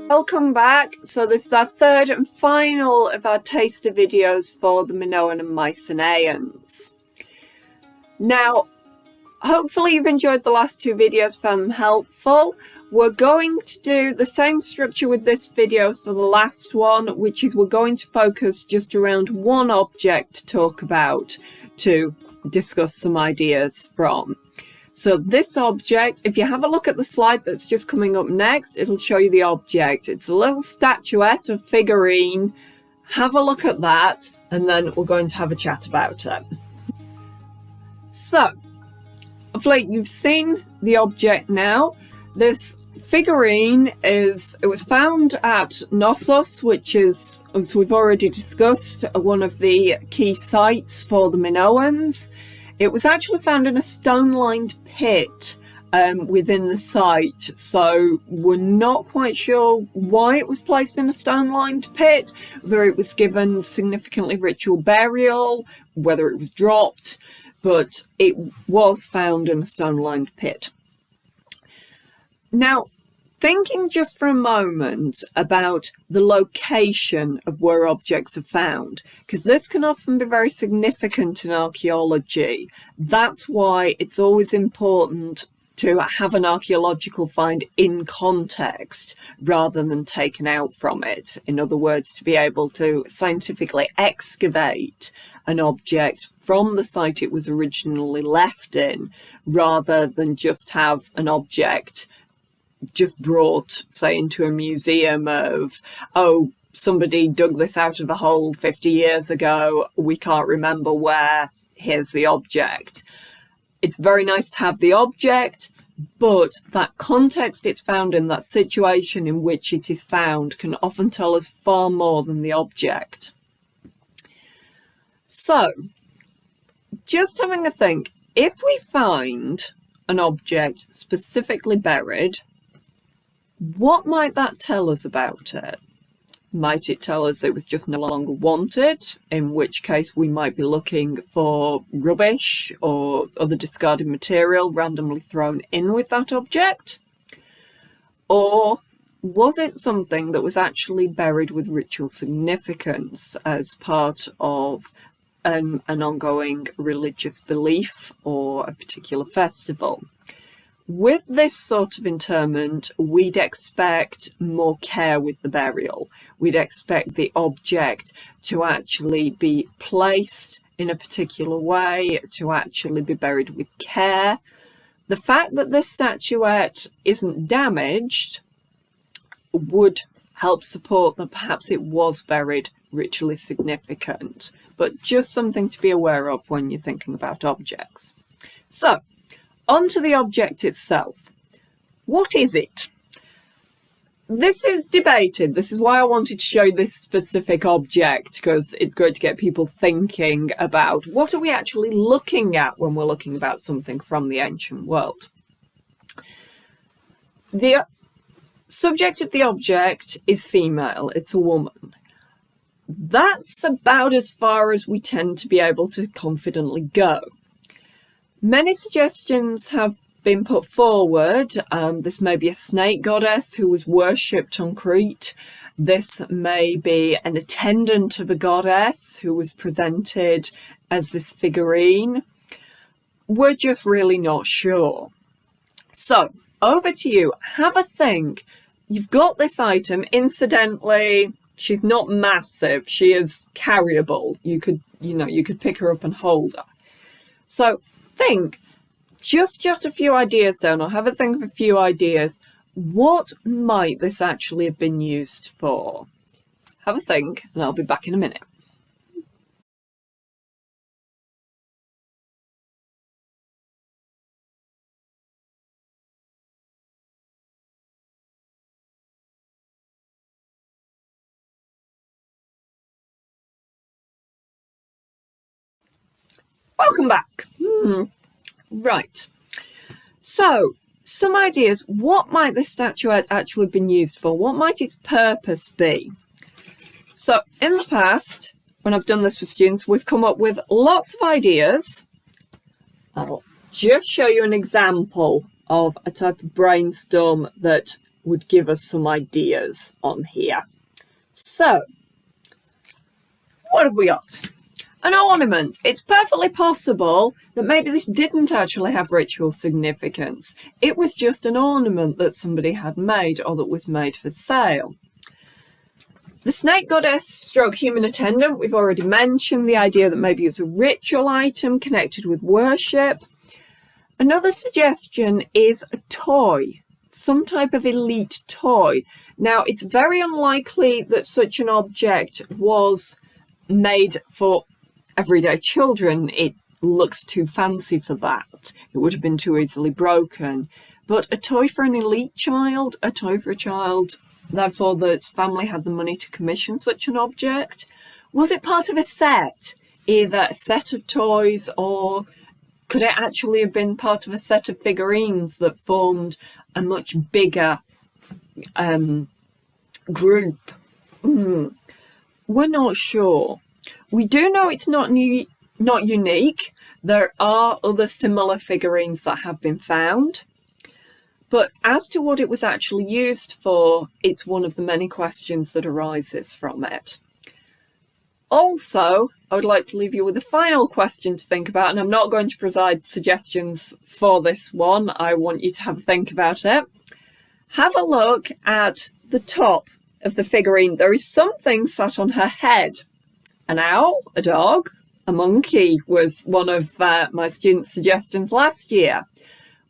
Welcome back. So this is our third and final of our taster videos for the Minoans and Myceneans. Now, hopefully you've enjoyed the last two videos, found them helpful. We're going to do the same structure with this video as for the last one, which is we're going to focus just around one object to talk about, to discuss some ideas from. So this object, if you have a look at the slide that's just coming up next, it'll show you the object. It's a little statuette of figurine. Have a look at that, and then we're going to have a chat about it. So, hopefully you've seen the object now. This figurine it was found at Knossos, which is, as we've already discussed, one of the key sites for the Minoans. It was actually found in a stone-lined pit within the site, so we're not quite sure why it was placed in a stone-lined pit, whether it was given significantly ritual burial, whether it was dropped, but it was found in a stone-lined pit. Now, thinking just for a moment about the location of where objects are found, because this can often be very significant in archaeology. That's why it's always important to have an archaeological find in context rather than taken out from it. In other words, to be able to scientifically excavate an object from the site it was originally left in, rather than just have an object just brought, say, into a museum of, oh, somebody dug this out of a hole 50 years ago, we can't remember where, here's the object. It's very nice to have the object, but that context it's found in, that situation in which it is found, can often tell us far more than the object. So, just having a think, if we find an object specifically buried, what might that tell us about it? Might it tell us it was just no longer wanted, in which case we might be looking for rubbish or other discarded material randomly thrown in with that object? Or was it something that was actually buried with ritual significance as part of an ongoing religious belief or a particular festival? With this sort of interment, we'd expect more care with the burial. We'd expect the object to actually be placed in a particular way, to actually be buried with care. The fact that this statuette isn't damaged would help support that perhaps it was buried ritually significant, but just something to be aware of when you're thinking about objects. So, onto the object itself. What is it? This is debated. This is why I wanted to show this specific object, because it's going to get people thinking about what are we actually looking at when we're looking about something from the ancient world. The subject of the object is female. It's a woman. That's about as far as we tend to be able to confidently go. Many suggestions have been put forward. This may be a snake goddess who was worshipped on Crete. This may be an attendant of a goddess who was presented as this figurine. We're just really not sure. So, over to you. Have a think. You've got this item. Incidentally, she's not massive. She is carryable. You could pick her up and hold her. So, think, just jot a few ideas down, or have a think of a few ideas. What might this actually have been used for? Have a think, and I'll be back in a minute. Welcome back. Right. So, some ideas. What might this statuette actually have been used for? What might its purpose be? So, in the past, when I've done this with students, we've come up with lots of ideas. I'll just show you an example of a type of brainstorm that would give us some ideas on here. So, what have we got? An ornament. It's perfectly possible that maybe this didn't actually have ritual significance. It was just an ornament that somebody had made or that was made for sale. The snake goddess stroke human attendant, we've already mentioned the idea that maybe it was a ritual item connected with worship. Another suggestion is a toy, some type of elite toy. Now, it's very unlikely that such an object was made for everyday children. It looks too fancy for that. It would have been too easily broken. But a toy for an elite child, a toy for a child, therefore its family had the money to commission such an object. Was it part of a set? Either a set of toys, or could it actually have been part of a set of figurines that formed a much bigger group? We're not sure. We do know it's not unique. There are other similar figurines that have been found. But as to what it was actually used for, it's one of the many questions that arises from it. Also, I would like to leave you with a final question to think about, and I'm not going to provide suggestions for this one. I want you to have a think about it. Have a look at the top of the figurine. There is something sat on her head. An owl, a dog, a monkey was one of my students' suggestions last year.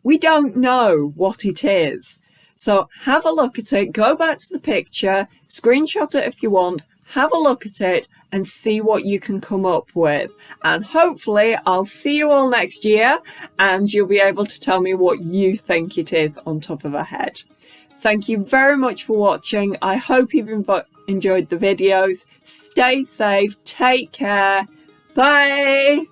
We don't know what it is. So have a look at it, go back to the picture, screenshot it if you want, have a look at it and see what you can come up with. And hopefully I'll see you all next year and you'll be able to tell me what you think it is on top of her head. Thank you very much for watching. I hope you've enjoyed the videos. Stay safe, take care, bye!